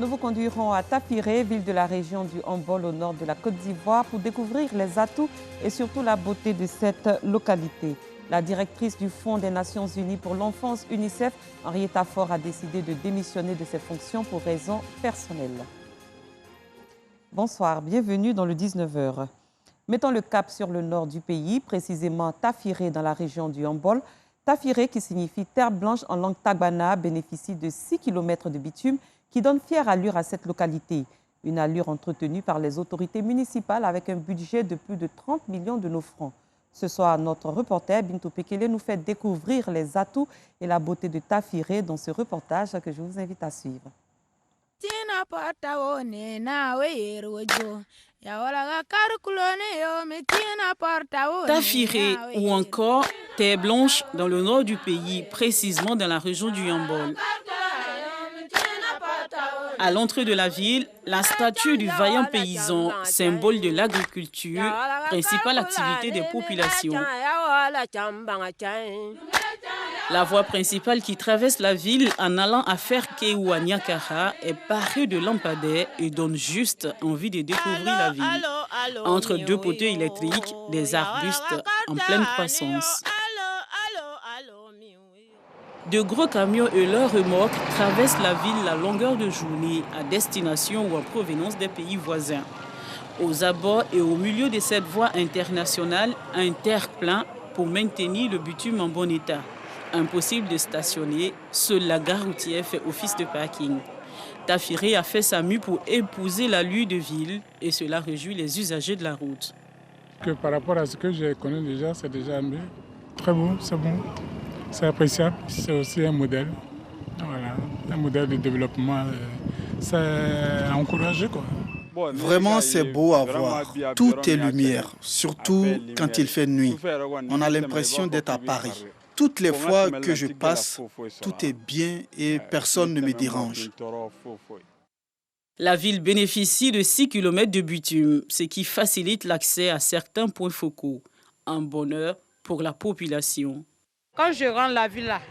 Nous vous conduirons à Tafiré, ville de la région du Ombol au nord de la Côte d'Ivoire, pour découvrir les atouts et surtout la beauté de cette localité. La directrice du Fonds des Nations Unies pour l'enfance, UNICEF, Henrietta Fore, a décidé de démissionner de ses fonctions pour raisons personnelles. Bonsoir, bienvenue dans le 19h. Mettons le cap sur le nord du pays, précisément Tafiré dans la région du Ombol. Tafiré, qui signifie terre blanche en langue tagbana, bénéficie de 6 km de bitume qui donne fière allure à cette localité. Une allure entretenue par les autorités municipales avec un budget de plus de 30 millions de nos francs. Ce soir, notre reporter Bintou Pekele nous fait découvrir les atouts et la beauté de Tafiré dans ce reportage que je vous invite à suivre. Tafiré ou encore terre blanche dans le nord du pays, précisément dans la région du Ombol. À l'entrée de la ville, la statue du vaillant paysan, symbole de l'agriculture, principale activité des populations. La voie principale qui traverse la ville en allant à Ferké ou à Niakara est parée de lampadaires et donne juste envie de découvrir la ville. Entre deux poteaux électriques, des arbustes en pleine croissance. De gros camions et leurs remorques traversent la ville la longueur de journée à destination ou en provenance des pays voisins. Aux abords et au milieu de cette voie internationale, un terre-plein pour maintenir le bitume en bon état. Impossible de stationner, seule la gare routière fait office de parking. Tafiré a fait sa mue pour épouser l'allure de ville et cela réjouit les usagers de la route. Par rapport à ce que j'ai connu déjà, c'est déjà mieux. Très beau, c'est bon. C'est appréciable, c'est aussi un modèle. Voilà, un modèle de développement. C'est encouragé, quoi. Vraiment, c'est beau à voir. Tout est lumière, surtout quand il fait nuit. On a l'impression d'être à Paris. Toutes les fois que je passe, tout est bien et personne ne me dérange. La ville bénéficie de 6 km de bitume, ce qui facilite l'accès à certains points focaux. Un bonheur pour la population. Quand je rentre la ville là,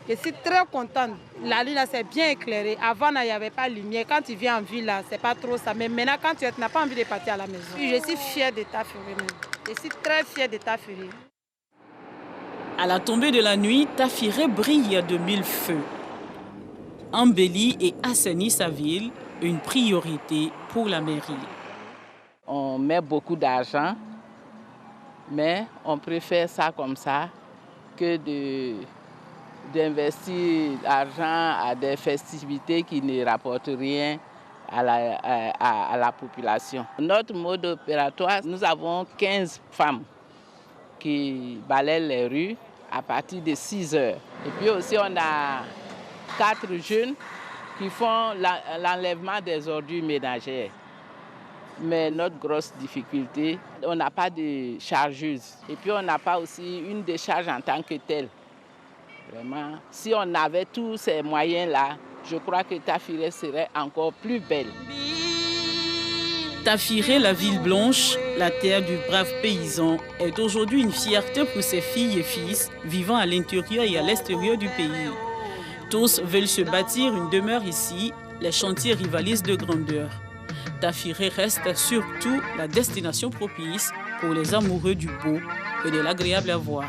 je suis très contente. La ville là, c'est bien éclairé. Avant, il n'y avait pas de lumière. Quand tu viens en ville là, c'est pas trop ça. Mais maintenant, quand tu n'as pas envie de partir à la maison. Je suis fière de Tafiré. Je suis très fière de Tafiré. À la tombée de la nuit, Tafiré brille de mille feux. Embellit et assainit sa ville, une priorité pour la mairie. On met beaucoup d'argent, mais on préfère ça comme ça que d'investir l'argent à des festivités qui ne rapportent rien à la population. Notre mode opératoire, nous avons 15 femmes qui balayent les rues à partir de 6 heures. Et puis aussi, on a 4 jeunes qui font l'enlèvement des ordures ménagères. Mais notre grosse difficulté, on n'a pas de chargeuse. Et puis on n'a pas aussi une décharge en tant que telle. Vraiment, si on avait tous ces moyens-là, je crois que Tafiré serait encore plus belle. Tafiré, la ville blanche, la terre du brave paysan, est aujourd'hui une fierté pour ses filles et fils vivant à l'intérieur et à l'extérieur du pays. Tous veulent se bâtir une demeure ici, les chantiers rivalisent de grandeur. Tafiré reste surtout la destination propice pour les amoureux du beau et de l'agréable à voir.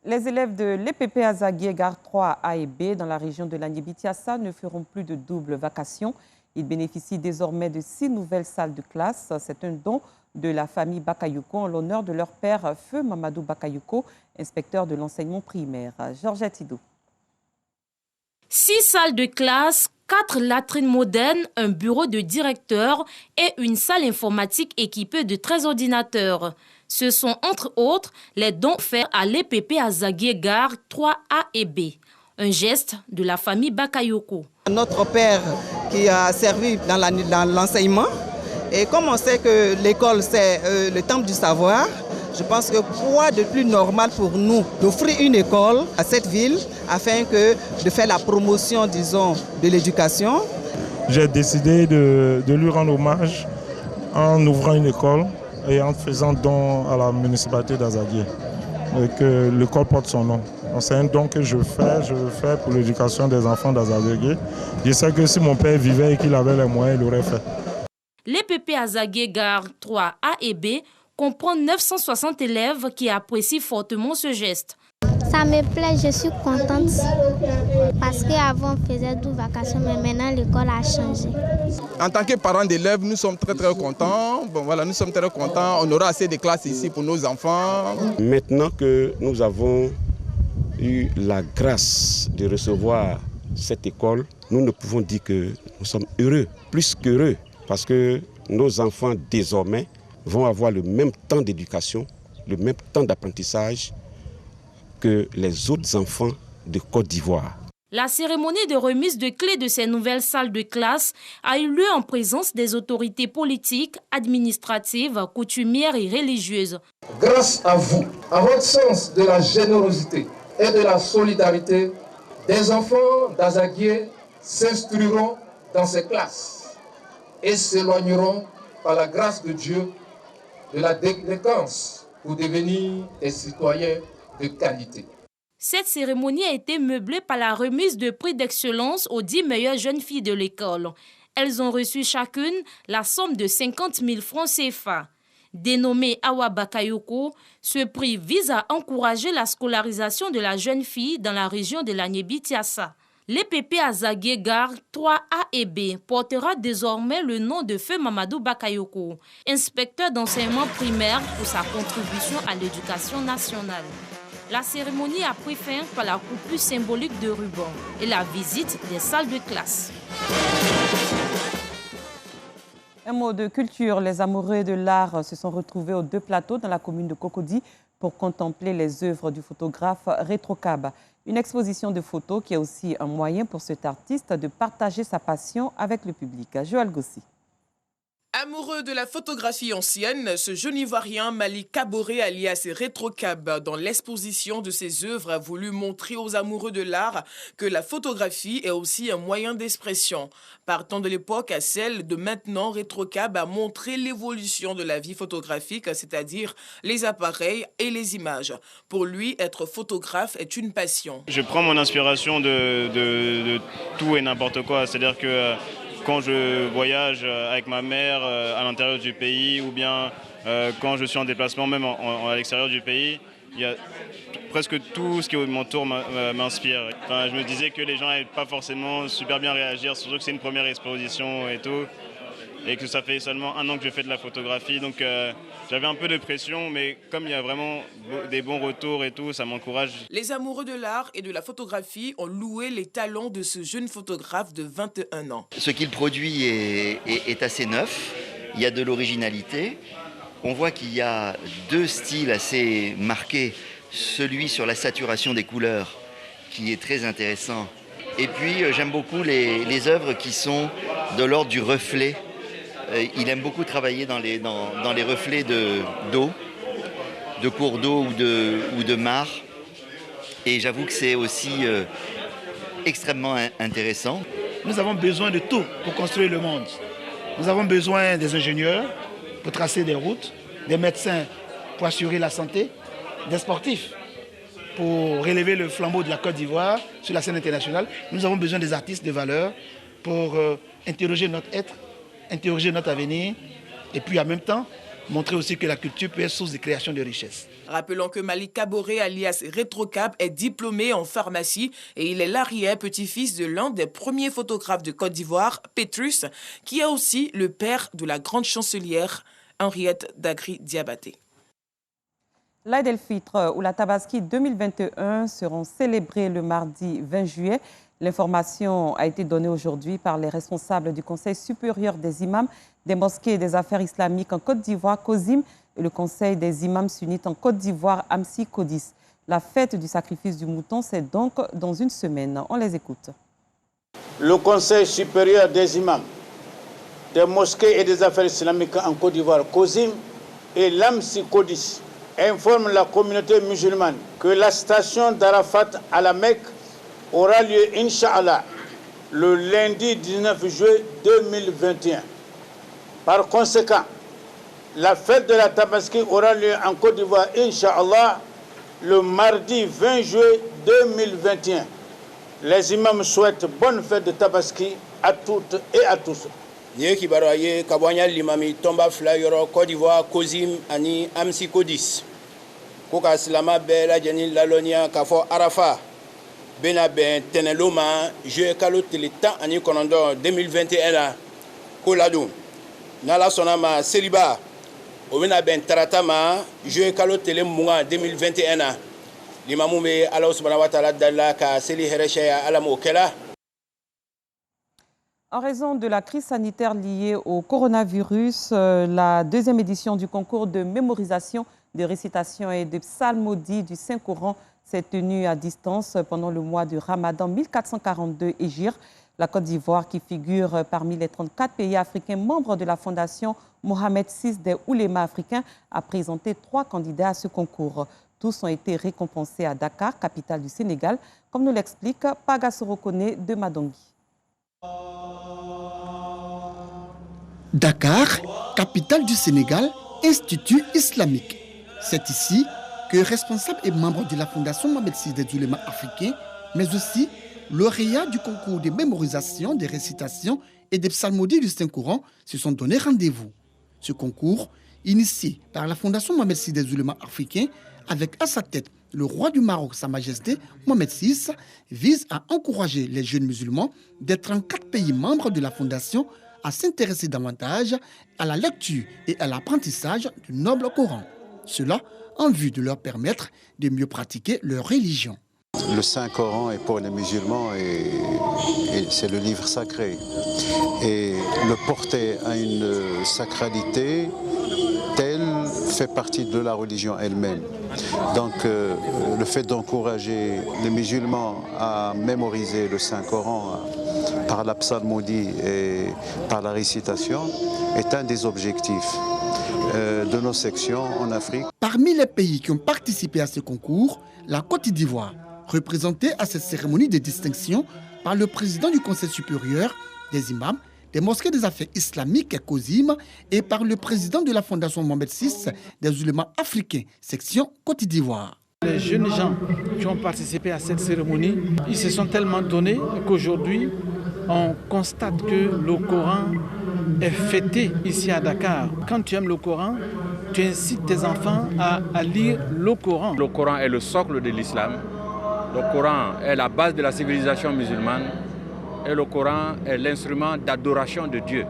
Les élèves de l'EPP Azaguié, gare 3 A et B dans la région de l'Agné-Bitiassa ne feront plus de double vacation. Ils bénéficient désormais de 6 nouvelles salles de classe. C'est un don de la famille Bakayoko en l'honneur de leur père, Feu Mamadou Bakayoko, inspecteur de l'enseignement primaire. Georgette Hidou. 6 salles de classe, 4 latrines modernes, un bureau de directeur et une salle informatique équipée de 13 ordinateurs. Ce sont entre autres les dons faits à l'EPP Azaguié Gare 3A et B. Un geste de la famille Bakayoko. Notre père qui a servi dans l'enseignement, et comme on sait que l'école c'est le temple du savoir, je pense que quoi de plus normal pour nous d'offrir une école à cette ville afin de faire la promotion, disons, de l'éducation. J'ai décidé de lui rendre hommage en ouvrant une école et en faisant don à la municipalité d'Azaguié, que l'école porte son nom. C'est un don que je fais pour l'éducation des enfants d'Azagué. Je sais que si mon père vivait et qu'il avait les moyens, il l'aurait fait. L'EPP Azagué Gare 3 A et B comprend 960 élèves qui apprécient fortement ce geste. Ça me plaît, je suis contente parce qu'avant on faisait 12 vacations, mais maintenant l'école a changé. En tant que parents d'élèves, nous sommes très contents. Nous sommes très contents. On aura assez de classes ici pour nos enfants. Maintenant que nous avons eu la grâce de recevoir cette école, nous ne pouvons dire que nous sommes heureux, plus qu'heureux, parce que nos enfants désormais vont avoir le même temps d'éducation, le même temps d'apprentissage que les autres enfants de Côte d'Ivoire. La cérémonie de remise de clés de ces nouvelles salles de classe a eu lieu en présence des autorités politiques, administratives, coutumières et religieuses. Grâce à vous, à votre sens de la générosité et de la solidarité, des enfants d'Azagué s'instruiront dans ces classes et s'éloigneront par la grâce de Dieu de la délinquance pour devenir des citoyens de qualité. Cette cérémonie a été meublée par la remise de prix d'excellence aux 10 meilleures jeunes filles de l'école. Elles ont reçu chacune la somme de 50 000 francs CFA. Dénommé Awa Bakayoko, ce prix vise à encourager la scolarisation de la jeune fille dans la région de l'Agnébitiassa. L'EPP Azagué Gare 3A et B portera désormais le nom de Feu Mamadou Bakayoko, inspecteur d'enseignement primaire pour sa contribution à l'éducation nationale. La cérémonie a pris fin par la coupure symbolique de ruban et la visite des salles de classe. Un mot de culture, les amoureux de l'art se sont retrouvés aux deux plateaux dans la commune de Cocody pour contempler les œuvres du photographe Retrocab. Une exposition de photos qui est aussi un moyen pour cet artiste de partager sa passion avec le public. Joël Gossi. Amoureux de la photographie ancienne, ce jeune Ivoirien Malik Kaboré alias Retrocab, dans l'exposition de ses œuvres, a voulu montrer aux amoureux de l'art que la photographie est aussi un moyen d'expression. Partant de l'époque à celle de maintenant, Retrocab a montré l'évolution de la vie photographique, c'est-à-dire les appareils et les images. Pour lui, être photographe est une passion. Je prends mon inspiration de tout et n'importe quoi, c'est-à-dire que quand je voyage avec ma mère à l'intérieur du pays ou bien quand je suis en déplacement même à l'extérieur du pays, il y a presque tout ce qui m'entoure m'inspire. Enfin, je me disais que les gens n'allaient pas forcément super bien réagir, surtout que c'est une première exposition et tout, et que ça fait seulement 1 an que je fais de la photographie. Donc j'avais un peu de pression, mais comme il y a vraiment des bons retours et tout, ça m'encourage. Les amoureux de l'art et de la photographie ont loué les talents de ce jeune photographe de 21 ans. Ce qu'il produit est assez neuf, il y a de l'originalité. On voit qu'il y a 2 styles assez marqués, celui sur la saturation des couleurs qui est très intéressant. Et puis j'aime beaucoup les œuvres qui sont de l'ordre du reflet. Il aime beaucoup travailler dans les reflets d'eau, de cours d'eau ou de mares. Et j'avoue que c'est aussi extrêmement intéressant. Nous avons besoin de tout pour construire le monde. Nous avons besoin des ingénieurs pour tracer des routes, des médecins pour assurer la santé, des sportifs pour relever le flambeau de la Côte d'Ivoire sur la scène internationale. Nous avons besoin des artistes de valeur pour interroger notre être, interroger notre avenir et puis en même temps montrer aussi que la culture peut être source de création de richesses. Rappelons que Malik Kaboré alias Retrocab est diplômé en pharmacie et il est l'arrière-petit-fils de l'un des premiers photographes de Côte d'Ivoire, Petrus, qui est aussi le père de la grande chancelière Henriette Dagri Diabaté. L'Aïd el-Fitr ou la Tabaski 2021 seront célébrés le mardi 20 juillet. L'information a été donnée aujourd'hui par les responsables du Conseil supérieur des imams des mosquées et des affaires islamiques en Côte d'Ivoire, COSIM, et le Conseil des imams sunnites en Côte d'Ivoire, AMSI CODIS. La fête du sacrifice du mouton, c'est donc dans une semaine. On les écoute. Le Conseil supérieur des imams des mosquées et des affaires islamiques en Côte d'Ivoire, COSIM, et l'AMSI CODIS informent la communauté musulmane que la station d'Arafat à la Mecque aura lieu, Inch'Allah, le lundi 19 juillet 2021. Par conséquent, la fête de la Tabaski aura lieu en Côte d'Ivoire, Inch'Allah, le mardi 20 juillet 2021. Les imams souhaitent bonne fête de Tabaski à toutes et à tous. Nye kibaroye kabwanya limami tomba fla yoro Côte d'Ivoire Kozim ani Amsi Kodis. Koka silama bela jeni lalonia kafo Arafa. Bena ben teneloma je kalo teleta ani konondo 2021 la kolado. Nala sonama Seriba. Obena ben taratama je kalo tele munga 2021 la. Limamume Allah subhanahu wa ta'ala dalla ka seli heresha ala mokela. En raison de la crise sanitaire liée au coronavirus, la deuxième édition du concours de mémorisation, de récitation et de psalmodie du Saint-Coran s'est tenue à distance pendant le mois de Ramadan 1442 Hégire. La Côte d'Ivoire, qui figure parmi les 34 pays africains membres de la Fondation Mohamed VI des oulémas africains, a présenté 3 candidats à ce concours. Tous ont été récompensés à Dakar, capitale du Sénégal, comme nous l'explique Paga Sorokone de Madongui. Dakar, capitale du Sénégal, Institut islamique. C'est ici que responsable et membre de la Fondation Mohamed VI des oulémas africains, mais aussi lauréat du concours de mémorisation, des récitations et des psalmodies du Saint-Coran, se sont donné rendez-vous. Ce concours, initié par la Fondation Mohamed VI des oulémas africains, avec à sa tête le roi du Maroc, Sa Majesté Mohamed VI, vise à encourager les jeunes musulmans des 34 pays membres de la Fondation à s'intéresser davantage à la lecture et à l'apprentissage du noble Coran. Cela en vue de leur permettre de mieux pratiquer leur religion. Le Saint-Coran est pour les musulmans et c'est le livre sacré. Et le porter à une sacralité telle fait partie de la religion elle-même. Donc le fait d'encourager les musulmans à mémoriser le Saint-Coran par la psalmodie et par la récitation est un des objectifs de nos sections en Afrique. Parmi les pays qui ont participé à ce concours, la Côte d'Ivoire, représentée à cette cérémonie de distinction par le président du Conseil supérieur des imams, des mosquées des affaires islamiques, COSIM, et par le président de la Fondation Mohamed VI des oulémas africains, section Côte d'Ivoire. Les jeunes gens qui ont participé à cette cérémonie, ils se sont tellement donnés qu'aujourd'hui, on constate que le Coran est fêté ici à Dakar. Quand tu aimes le Coran, tu incites tes enfants à lire le Coran. Le Coran est le socle de l'islam. Le Coran est la base de la civilisation musulmane. Et le Coran est l'instrument d'adoration de Dieu.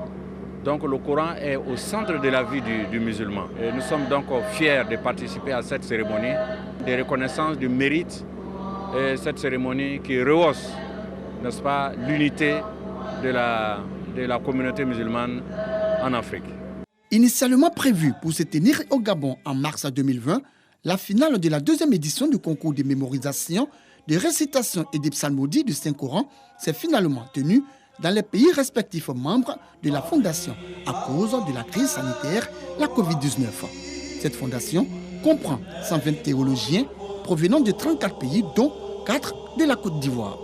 Donc le Coran est au centre de la vie du musulman. Et nous sommes donc fiers de participer à cette cérémonie de reconnaissance du mérite. Et cette cérémonie qui rehausse, n'est-ce pas, l'unité de la communauté musulmane en Afrique. Initialement prévue pour se tenir au Gabon en mars 2020, la finale de la deuxième édition du concours de mémorisation, de récitation et de psalmodie du Saint-Coran s'est finalement tenue dans les pays respectifs membres de la Fondation à cause de la crise sanitaire, la Covid-19. Cette fondation comprend 120 théologiens provenant de 34 pays, dont 4 de la Côte d'Ivoire.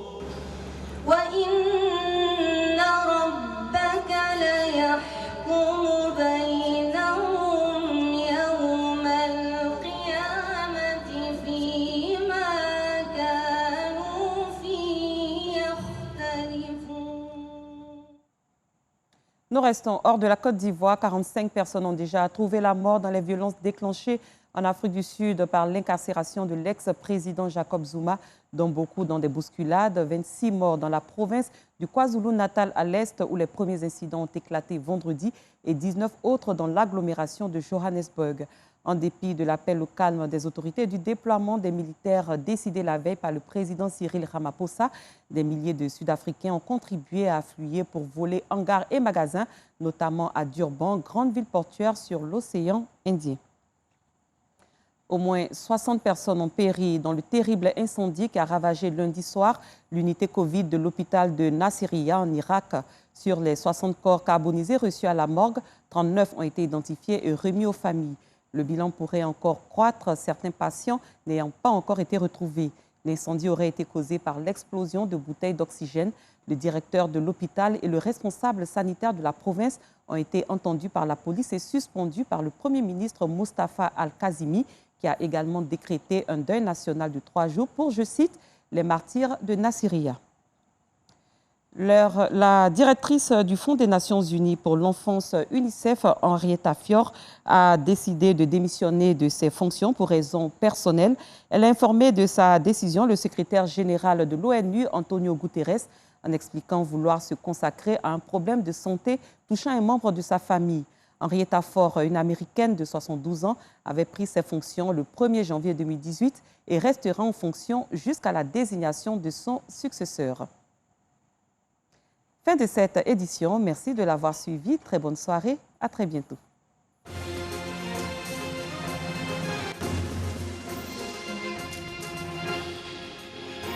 Nous restons hors de la Côte d'Ivoire. 45 personnes ont déjà trouvé la mort dans les violences déclenchées en Afrique du Sud par l'incarcération de l'ex-président Jacob Zuma, dont beaucoup dans des bousculades. 26 morts dans la province du KwaZulu-Natal à l'est, où les premiers incidents ont éclaté vendredi, et 19 autres dans l'agglomération de Johannesburg. En dépit de l'appel au calme des autorités et du déploiement des militaires décidé la veille par le président Cyril Ramaphosa, des milliers de Sud-Africains ont contribué à affluer pour voler hangars et magasins, notamment à Durban, grande ville portuaire sur l'océan Indien. Au moins 60 personnes ont péri dans le terrible incendie qui a ravagé lundi soir l'unité Covid de l'hôpital de Nasiriyah en Irak. Sur les 60 corps carbonisés reçus à la morgue, 39 ont été identifiés et remis aux familles. Le bilan pourrait encore croître, certains patients n'ayant pas encore été retrouvés. L'incendie aurait été causé par l'explosion de bouteilles d'oxygène. Le directeur de l'hôpital et le responsable sanitaire de la province ont été entendus par la police et suspendus par le Premier ministre Moustapha Al-Kazimi, qui a également décrété un deuil national de 3 jours pour, je cite, les martyrs de Nassiriya. La directrice du Fonds des Nations Unies pour l'enfance UNICEF, Henrietta Fior, a décidé de démissionner de ses fonctions pour raisons personnelles. Elle a informé de sa décision le secrétaire général de l'ONU, Antonio Guterres, en expliquant vouloir se consacrer à un problème de santé touchant un membre de sa famille. Henrietta Fior, une Américaine de 72 ans, avait pris ses fonctions le 1er janvier 2018 et restera en fonction jusqu'à la désignation de son successeur. Fin de cette édition. Merci de l'avoir suivi. Très bonne soirée. À très bientôt.